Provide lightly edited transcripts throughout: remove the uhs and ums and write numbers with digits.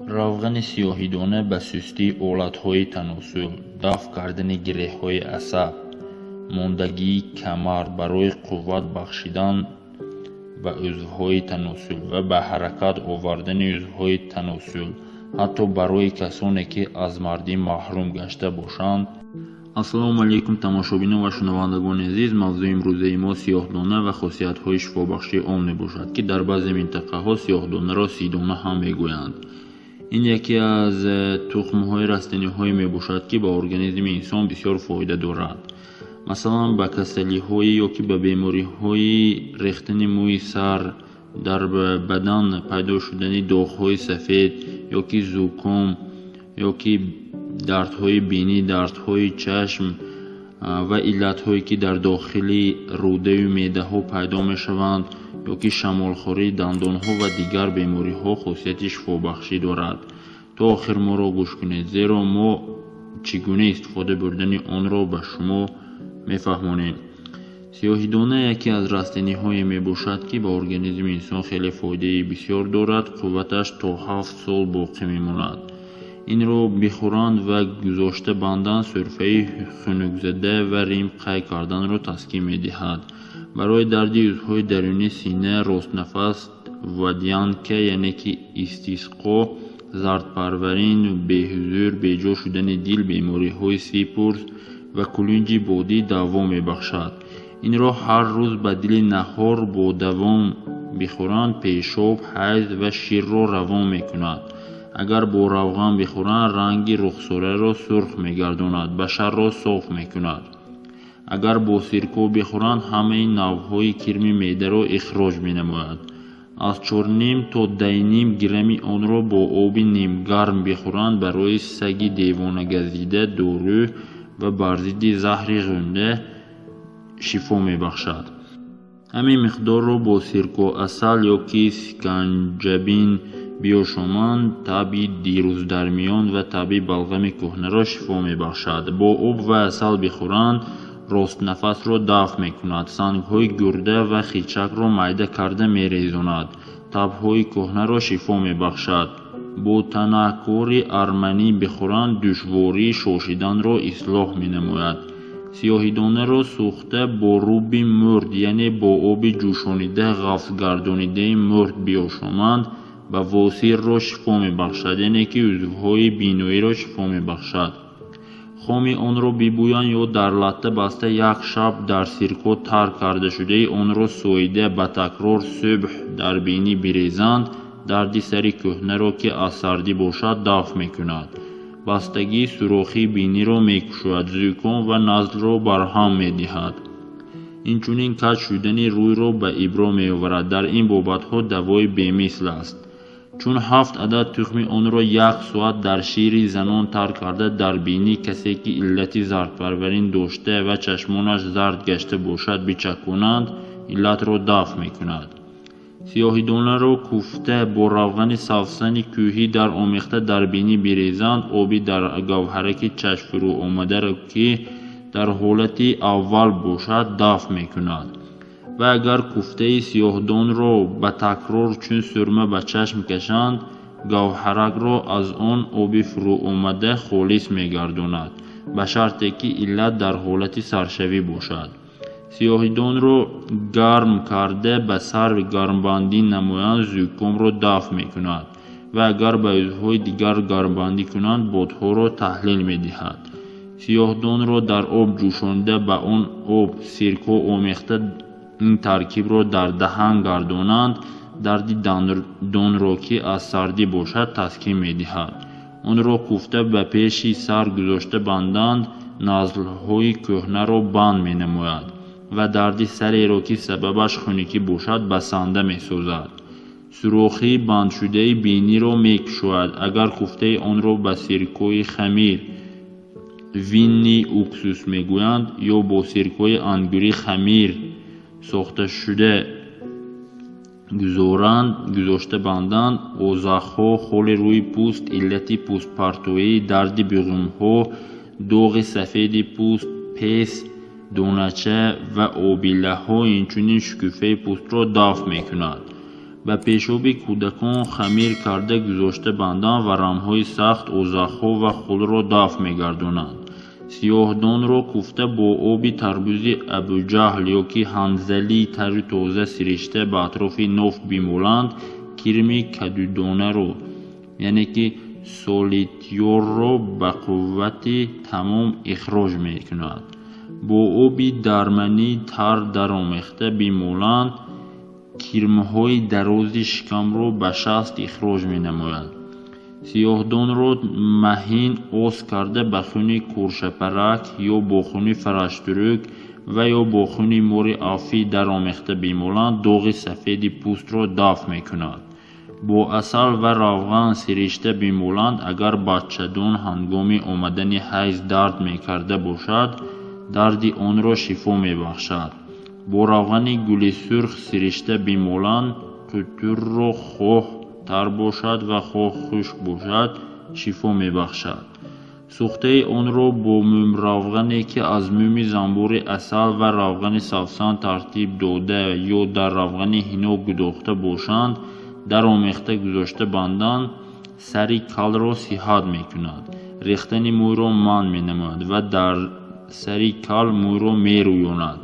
равғани сиёҳидона ба сустӣ олатҳои таносул, дафъ кардани гиреҳҳои асаб, мондагии камар барои қувват бахшидан ба узвҳои таносул ва ба ҳаракат овардани узвҳои таносул, ҳатто барои касоне ки аз мардӣ маҳрум гашта бошанд. ассалому алайкум тамошобинон ва шунавандагони азиз, мавзӯи имрӯзаи мо сиёҳдона ва хосиятҳои шифобахшии он мебошад ки дар баъзе минтақаҳо сиёҳдонаро сидона ҳам мегӯянд. ин яке аз тухмҳои растаниҳое мебошад ки ба организми инсон бисёр фоида дорад. масалан ба касалиҳои ё ки ба бемориҳои рехтани мӯи сар, дар бадан пайдо шудани доғҳои сафед ё ки зуком ё ки дардҳои бинӣ, дардҳои чашм ва иллатҳое ки дар дохили рӯдаю меъдаҳо пайдо мешаванд ё ки шамолхории дандонҳо ва дигар бемориҳо хосияти шифобахшӣ дорад. то охир моро гӯш кунед, зеро мо чӣ гуна истифода бурдани онро ба шумо мефаҳмонем. сиёҳидона яке аз растаниҳое мебошад ки ба организми инсон хеле фоидаи бисёр дорад. қувваташ то 7 сол боқӣ мемонад. инро бихӯранд ва гузошта банданд, сурфаи хунукзада ва рим қай карданро таскин медиҳад. барои дарди узвҳои дарунии сина, ростнафас, вадянка яъне ки истисқо, зардпарварин, беҳузур, беҷо шудани дил, бемориҳои сипурс ва кулинҷи бодӣ даво мебахшад. инро ҳар рӯз ба дили наҳор бо давом бихӯранд, пешоб, ҳайз ва ширро равон мекунад. агар бо равған бихӯранд, ранги рухсораро сурх мегардонад, башарро соф мекунад. агар бо сирко бихӯранд, ҳамаи навъҳои кирми меъдаро ихроҷ менамояд. аз 4.5 то 10.5 грамми онро бо оби нимгарм бихӯранд, барои саги девонагазида дору ва бар зидди заҳри ғунда шифо мебахшад. ҳамин миқдорро бо сирко, асал ё ки сканҷабин биёшоманд, таби дирӯздармиён ва таби балғами кӯҳнаро шифо мебахшад. бо об ва асал бихӯранд, ростнафасро дафъ мекунад, сангҳои гурда ва хичакро майда карда мерезонад, табҳои кӯҳнаро шифо мебахшад. бо танаккори арманӣ бихӯранд, душвории шошиданро ислоҳ менамояд. сиёҳидонаро сӯхта бо руби мурд яъне бо оби ҷӯшонида ғафсгардонидаи мурд биёшоманд, ба восирро шифо мебахшад, яъне ки узвҳои биноиро шифо мебахшад. хоми онро бибӯянд ё дар латта баста як шаб дар сирко тар карда шудаи онро соида ба такрор субҳ дар бинӣ бирезанд, дарди сари кӯҳнаро ки аз сардӣ бошад дафъ мекунад. бастагии сурохии биниро мекушояд, зуком ва назлро барҳам медиҳад. инчунин каҷ шудани рӯйро ба ибро меоварад. дар ин бобатҳо давои бемисл аст. чун 7 адад тухми онро 1 соат дар шири занон тар карда дар бинӣ касе ки иллати зардпарварин дошта ва чашмонаш зард гашта бошад бичаконанд, иллатро дафъ мекунад. сиёҳидонаро куфта бо равғани савсани кӯҳӣ дар омехта дар бинӣ бирезанд, оби дар гавҳараки чашм фурӯ омадаро ки дар ҳолати аввал бошад дафъ мекунад. ва агар куфтаи сиёҳдонро ба такрор чун сурма ба чашм кашанд, гавҳаракро аз он оби фурӯомада холис мегардонад, ба шарте ки иллат дар ҳолати саршавӣ бошад. сиёҳидонро гарм карда ба сар гармбандӣ намоянд, зукомро дафъ мекунад ва агар ба узвҳои дигар гармбандӣ кунанд, бодҳоро таҳлил медиҳад. сиёҳдонро дар об ҷӯшонида ба он об сирко омехта ин таркибро дар даҳан гардонанд, дарди дандонро ки аз сардӣ бошад таскин медиҳад. онро куфта ба пеши сар гузошта банданд, назлҳои кӯҳнаро банд менамояд ва дарди сареро ки сабабаш хунукӣ бошад басанда месозад. сурохии бандшудаи биниро мекушояд. агар куфтаи онро ба сиркои хамир винни уксус мегӯянд ё бо сиркои ангури хамир сохташуда гузошта банданд, озахҳо, холи рӯи пӯст, иллати пӯстпартоӣ, дарди буғумҳо, доғи сафеди пӯст, пес, донача ва обилаҳо, инчунин шукуфаи пӯстро дафъ мекунад. و پیشابی کودکان خمیر کرده گذاشته بندند و رمهای سخت اوزخها و خل را دفع می‌گردانند. سیاهدان را کوفته با آب تربوز ابوجهل یا که حنظلی تر تازه سرشته به اطراف ناف بیمالند، کرم کدودانه را یعنی که سولیتیور را به قوت تمام اخراج می‌کند. با آب درمانی تر درآمیخته بیمالند، کرم‌های دراز شکم را به شست اخراج می‌نماید. سیاهدان را مهین آس کرده به خون کورشپرک یا با خون فرشترک و یا با خون مار افی درآمیخته بیمالند، داغ سفید پوست را دفع می‌کند. با عسل و روغن سرشته بیمالند، اگر بچه‌دان هنگام آمدن حیض درد می‌کرده باشد، درد آن را شفا می‌بخشد. با روغن گل سرخ سرشته بیمالند، قطر را خواه تر باشد و خواه خشک باشد شفا می‌بخشد. سوخته آن را با موم روغنی که از موم زنبور عسل و روغن سوسن ترتیب داده یا در روغن حنا گداخته باشند درآمیخته گذاشته بندند، سر کل را صحت می‌کند، ریختن موی را منع می‌نماید و در سر کل موی را می‌رویاند.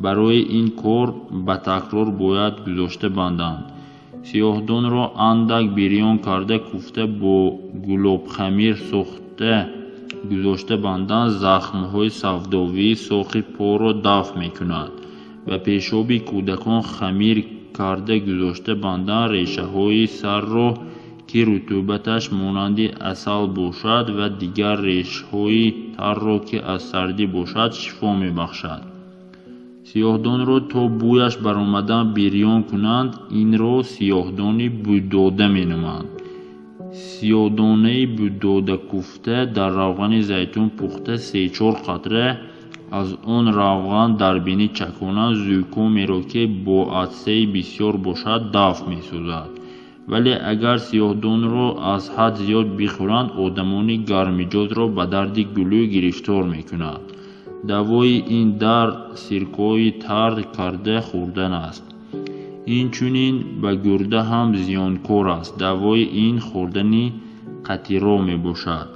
برای این کار به تکرار باید گذاشته بندند. سیاهدان را اندک بریان کرده کوفته با گلاب خمیر سوخته گذاشته بندند، زخم‌های سوداوی ساق پا را دفع می‌کند. و پیشاب کودکان خمیر کرده گذاشته بندند، ریشه‌های سر را که رطوبتش مانند عسل باشد و دیگر ریشه‌های تر را که از سردی باشد شفا می‌بخشد. سیاهدان را تا بویش برآمدن بریان کنند، این را سیاهدان بوداده می‌نامند. سیاهدانه بوداده کوفته در روغن زیتون پخته 3-4 قطره از آن روغن در بینی چکانند، زکامی را که با عطسه بسیار باشد دفع می‌سازد. ولی اگر سیاهدان را از حد زیاد بخورند، آدمان گرم‌مزاج را به درد گلو گرفتار می‌کند. دوای این درد سرکه‌های ترد کرده خوردن است. اینچنین به گرده هم زیانکار است. دوای این خوردن قطیرا می باشد.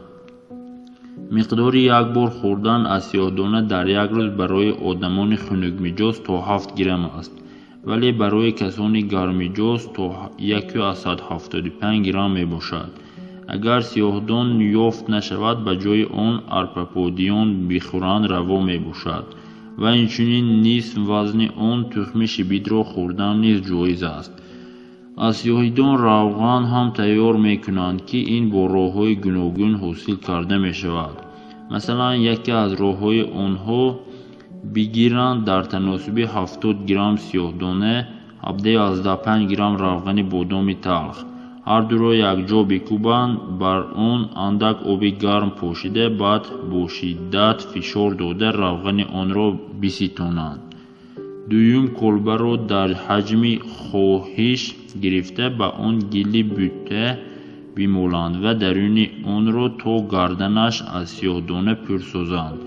مقدار یک بار خوردن از سیاهدانه در یک روز برای آدمان خنک تا 7 گرم است، ولی برای کسانی گرم‌مزاج تا 175 گرم می باشد. اگر سیاهدان یافت نشود، به جای آن ارپپودیان بخورند روا می باشد و اینچنین نصف وزن آن تخم شبید را خوردن نیز جایز است. از سیاهدان روغن هم تیار می کنند که این با راه‌های گوناگون حاصل کرده می شود. مثلا یکی از راه‌های آنها بگیرند در تناسب 70 گرم سیاهدانه 17-15 گرم روغن بادام تلخ، هر دو را یک جا بکوبند، بر آن اندک آب گرم پاشیده، بعد با شدت فشار داده روغن آن را بستانند. دوم کلبه را در حجم خواهش گرفته به آن گل بوته بمالند و درون آن را تا گردنش از سیاهدانه پر سازند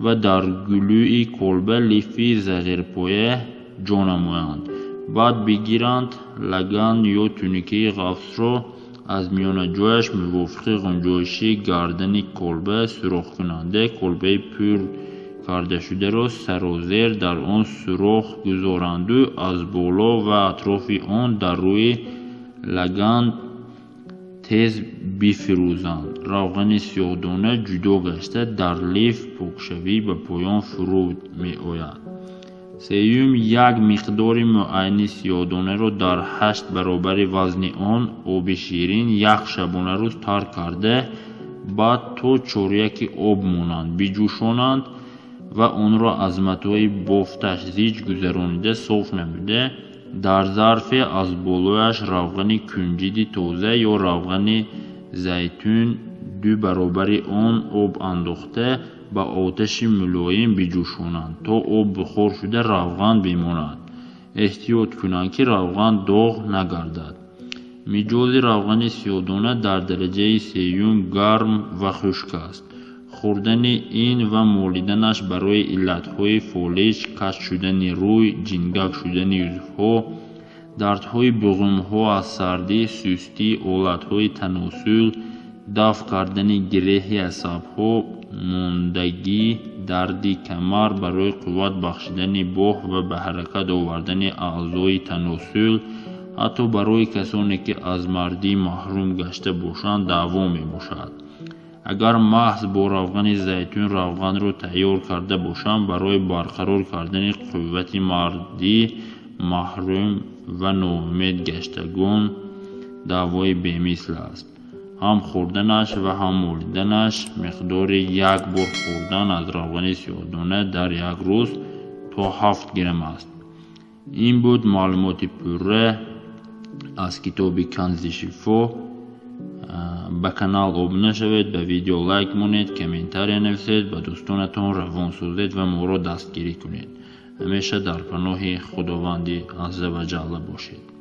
و در گلوی کلبه لیف زغیرپایه جا نمایند. بعد بگیرند لگن یا تونیکه غفص را از میان جایش موافق گنجایش گردن کلبه سوراخ کننده کلبه پر کرده شده را سرازیر در آن سوراخ گذارند و از بالا و اطراف آن در روی لگن تیز بفروزند. روغن سیاهدانه جدا گشته در لیف پاکشوی به پایان فرود می آید. سوم، یک مقدار معین سیاهدانه را در 8 برابر وزن آن آب شیرین یک شبانه روز تر کرده، بعد تا چارک آب مانند بجوشانند و آن را از متوی بافتش زیج گذرانیده صاف نموده در ظرف از بالایش روغن کنجد تازه یا روغن زیتون 2 برابر آن آب انداخته با آتش ملایم بجوشانند تا آب بخار شده روغن بماند. احتیاط کنند که روغن داغ نگردد. مجاز روغن سیاهدانه در درجه سوم گرم و خشک است. خوردن این و مالیدنش برای علتهای فالج، کج شدن روی، جنگک شدن عضوها، дардҳои буғумҳо аз сардӣ, сустӣ, олатҳои таносул, дафъ кардани гиреҳи асабҳо, мондагӣ, дарди камар барои қувват бахшидани боҳ ва ба ҳаракат овардани аъзои таносул, ҳатто барои касоне ки аз мардӣ маҳрум гашта бошанд даъво мебошад. агар маҳз бо равғани зайтун равғанро тайёр карда бошанд, барои барқарор кардани қуввати мардӣ маҳрум ва ноумед гаштагон даъвои бемисл аст. ҳам хӯрданаш ва ҳам молиданаш миқдори як бор хӯрдан аз равғани сиёҳдона дар як рӯз то 7 грамм аст. ин буд маълумоти пурра аз китоби канзи шифо. ба канал обуна шавед, ба видео лайк монед, комментария нависед, ба дӯстонатон равон созед ва моро дастгирӣ кунед. ҳамеша дар паноҳи худованди азза ва ҷалла бошед.